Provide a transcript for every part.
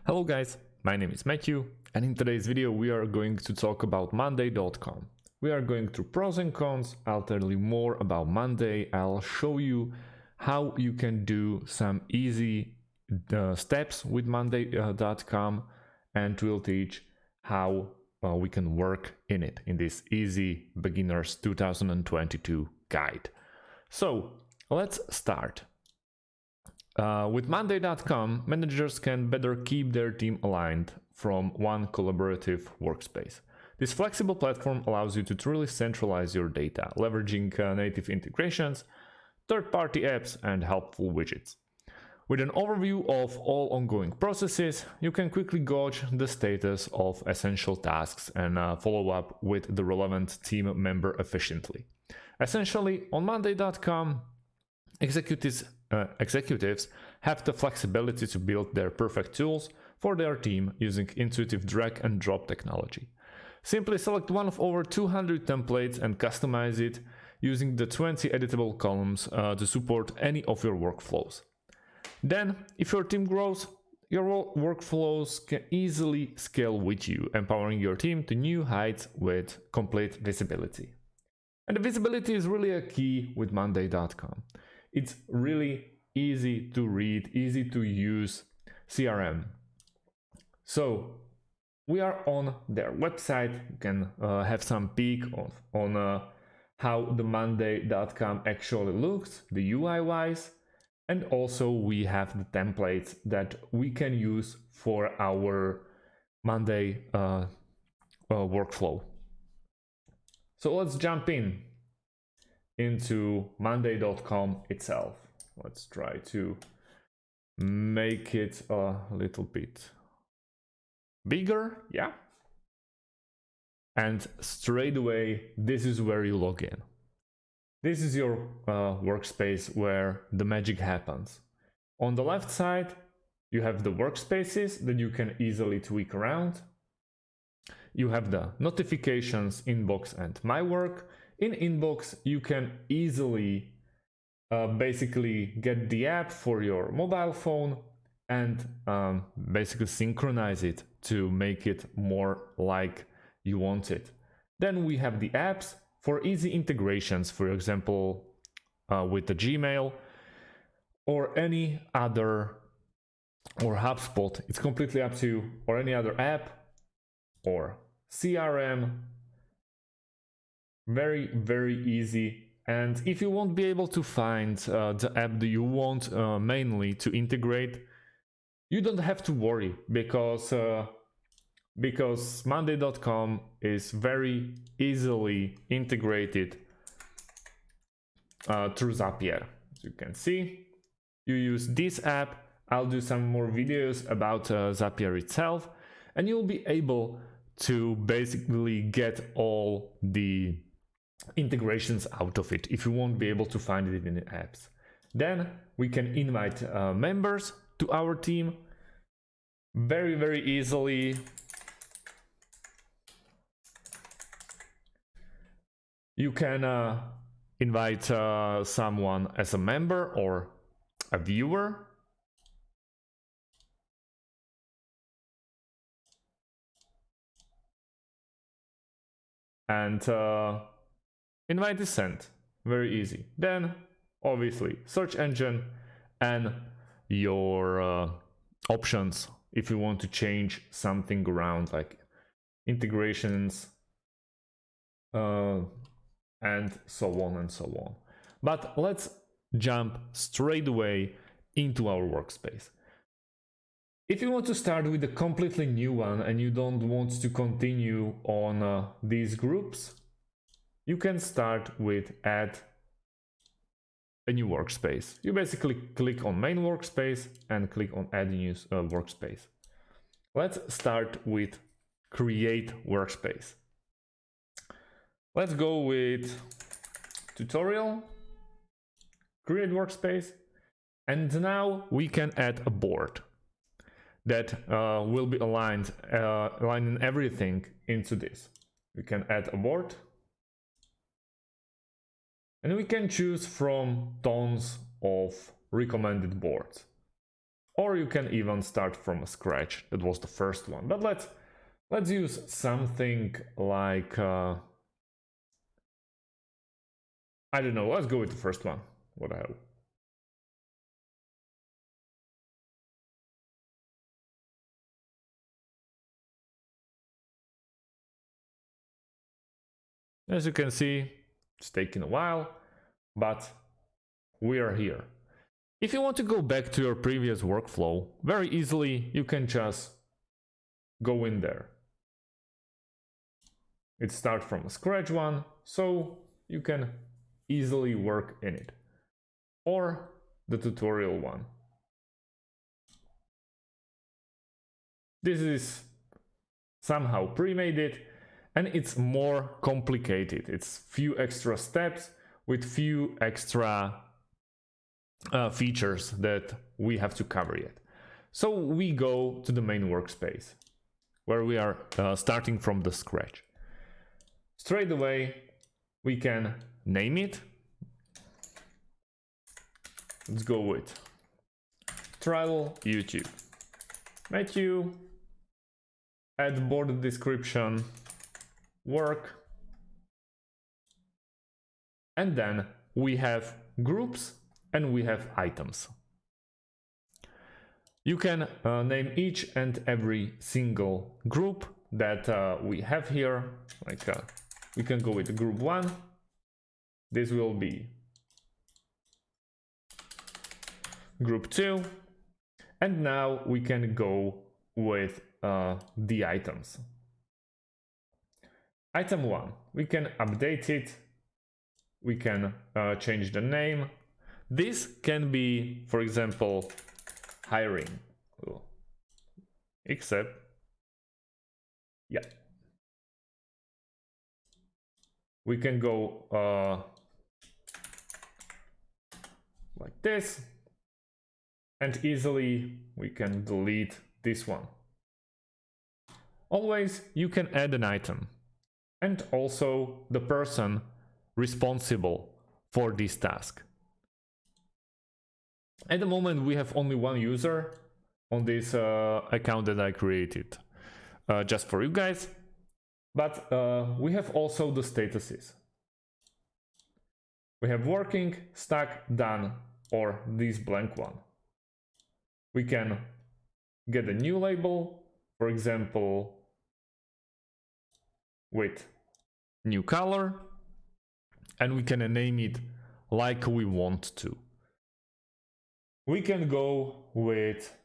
Hello guys, my name is Matthew, and in today's video we are going to talk about Monday.com. We are going through pros and cons. I'll tell you more about Monday. I'll show you how you can do some easy steps with Monday.com, and we'll teach how we can work in it in this easy beginners 2022 guide. So let's start. With Monday.com, managers can better keep their team aligned from one collaborative workspace. This flexible platform allows you to truly centralize your data, leveraging native integrations, third-party apps, and helpful widgets. With an overview of all ongoing processes, you can quickly gauge the status of essential tasks and follow up with the relevant team member efficiently. Essentially, on Monday.com, executives have the flexibility to build their perfect tools for their team using intuitive drag and drop technology. Simply select one of over 200 templates and customize it using the 20 editable columns to support any of your workflows. Then, if your team grows, your workflows can easily scale with you, empowering your team to new heights with complete visibility. And the visibility is really a key with Monday.com. It's really easy to read, easy to use CRM. So we are on their website. You can have some peek on how the Monday.com actually looks, the UI wise. And also we have the templates that we can use for our Monday workflow. So let's jump into Monday.com itself. Let's try to make it a little bit bigger, yeah. And straight away, this is where you log in. This is your workspace where the magic happens. On the left side, you have the workspaces that you can easily tweak around. You have the notifications, inbox, and my work. In inbox, you can easily basically get the app for your mobile phone and basically synchronize it to make it more like you want it. Then we have the apps for easy integrations, for example, with the Gmail or any other, or HubSpot, it's completely up to you, or any other app or CRM. Very, very easy. And if you won't be able to find the app that you want mainly to integrate, you don't have to worry, because Monday.com is very easily integrated through Zapier. As you can see, you use this app. I'll do some more videos about Zapier itself, and you'll be able to basically get all the integrations out of it if you won't be able to find it in the apps. Then we can invite members to our team very, very easily. You can invite someone as a member or a viewer. And invite is sent. Very easy. Then obviously search engine and your options if you want to change something around, like integrations and so on and so on. But let's jump straight away into our workspace. If you want to start with a completely new one and you don't want to continue on these groups, you can start with add a new workspace. You basically click on main workspace and click on add new workspace. Let's start with create workspace. Let's go with tutorial, create workspace, and now we can add a board that will be aligning everything into this. We can add a board, and we can choose from tons of recommended boards. or you can even start from scratch. That was the first one, but let's use something like I don't know, let's go with the first one. What the hell. As you can see, it's taking a while, but we are here. If you want to go back to your previous workflow, very easily you can just go in there. It starts from a scratch one, so you can easily work in it. Or the tutorial one. This is somehow pre-made it, and it's more complicated. It's few extra steps with few extra features that we have to cover yet. So we go to the main workspace where we are starting from the scratch. Straight away we can name it. Let's go with travel YouTube. Matthew, add border description, work, and then we have groups and we have items. You can name each and every single group that we have here. Like we can go with group 1. This will be group 2, and now we can go with the items. Item 1, we can update it, we can change the name. This can be, for example, hiring, except, yeah. We can go like this, and easily we can delete this one. Always you can add an item and also the person responsible for this task. At the moment we have only one user on this account that I created just for you guys, but we have also the statuses. We have working, stuck, done, or this blank one. We can get a new label, for example, with new color, and we can name it like we want to. We can go with,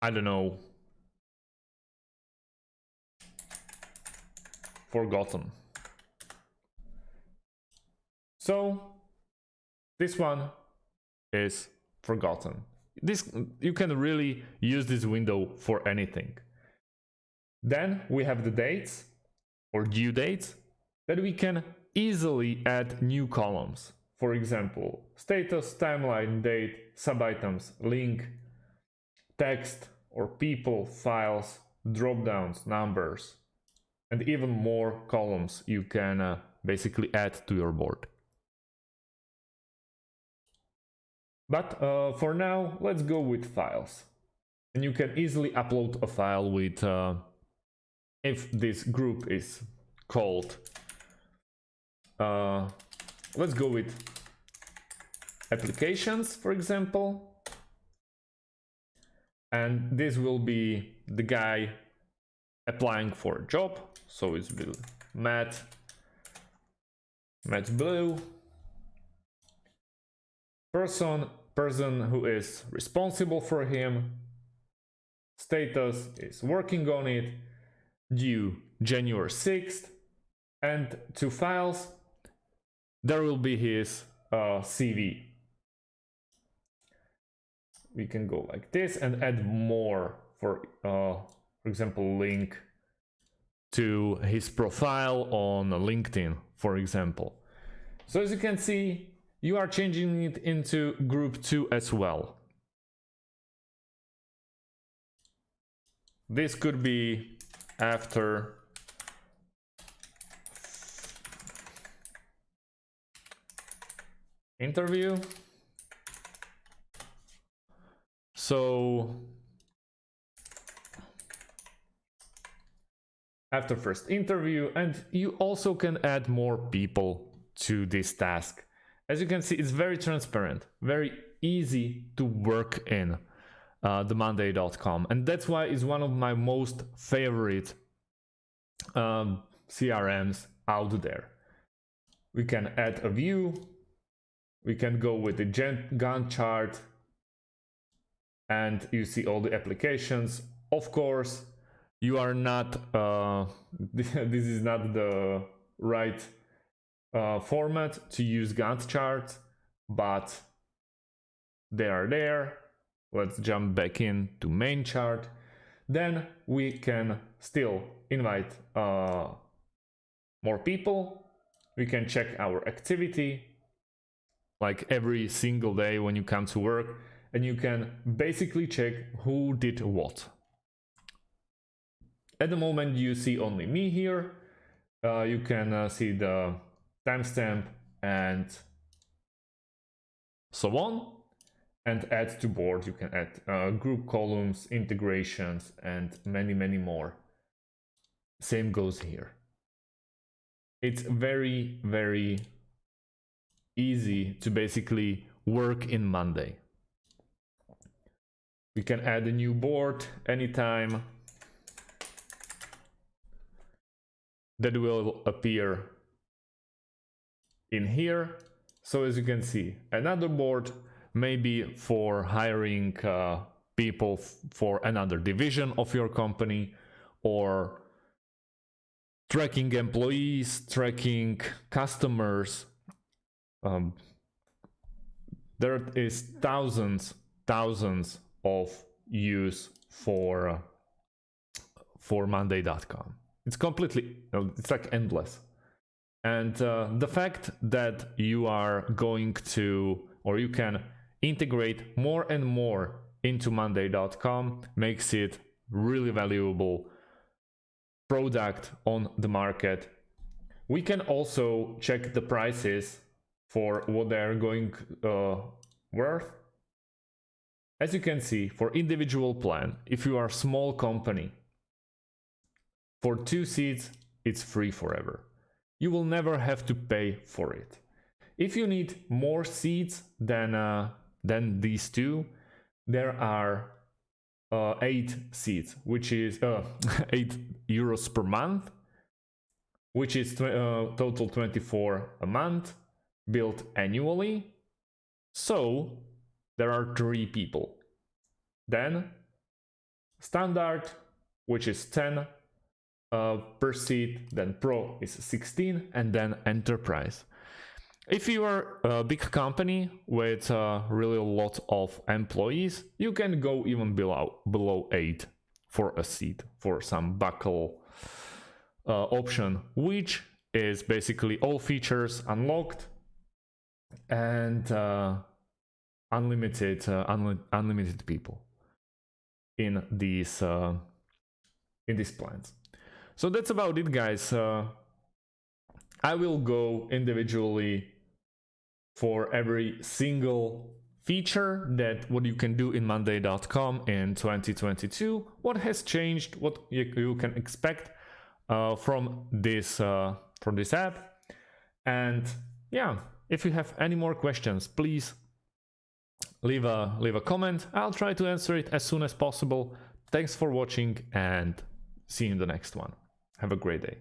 I don't know, forgotten. So this one is forgotten. You can really use this window for anything. Then we have the dates or due dates that we can easily add new columns. For example, status, timeline, date, sub-items, link, text or people, files, drop-downs, numbers, and even more columns you can basically add to your board. But for now, let's go with files. And you can easily upload a file with, if this group is called, let's go with applications, for example. And this will be the guy applying for a job. So it's Matt Blue. Person who is responsible for him. Status is working on it. Due January 6th. And to files, there will be his CV. We can go like this and add more, for example, link to his profile on LinkedIn, for example. So as you can see, you are changing it into group 2 as well. This could be after interview. So after first interview, and you also can add more people to this task. As you can see, it's very transparent, very easy to work in the Monday.com, and that's why it's one of my most favorite CRMs out there. We can add a view, we can go with the Gantt chart, and you see all the applications. Of course, you are not, this is not the right format to use Gantt charts, but they are there. Let's jump back in to main chart. Then we can still invite more people. We can check our activity, like every single day when you come to work, and you can basically check who did what. At the moment you see only me here. You can see the timestamp and so on, and add to board. You can add group columns, integrations, and many more. Same goes here. It's very easy to basically work in Monday. We can add a new board anytime. That will appear in here. So as you can see, another board maybe for hiring people for another division of your company, or tracking employees, tracking customers. There is thousands of use for Monday.com. It's completely, it's like endless. And the fact that you are going to, or you can integrate more and more into Monday.com makes it really valuable product on the market. We can also check the prices for what they are going worth. As you can see, for individual plan, if you are a small company, for 2 seats, it's free forever. You will never have to pay for it. If you need more seats than these 2, there are 8 seats, which is 8 euros per month, which is total 24 a month, billed annually. So there are 3 people. Then standard, which is 10 per seat, then pro is 16, and then enterprise. If you are a big company with really a lot of employees, you can go even below 8 for a seat, for some buckle option, which is basically all features unlocked and unlimited people in these plans. So that's about it, guys. I will go individually for every single feature that what you can do in Monday.com in 2022, what has changed, what you can expect from this app. And yeah, if you have any more questions, please leave a comment. I'll try to answer it as soon as possible. Thanks for watching, and see you in the next one. Have a great day.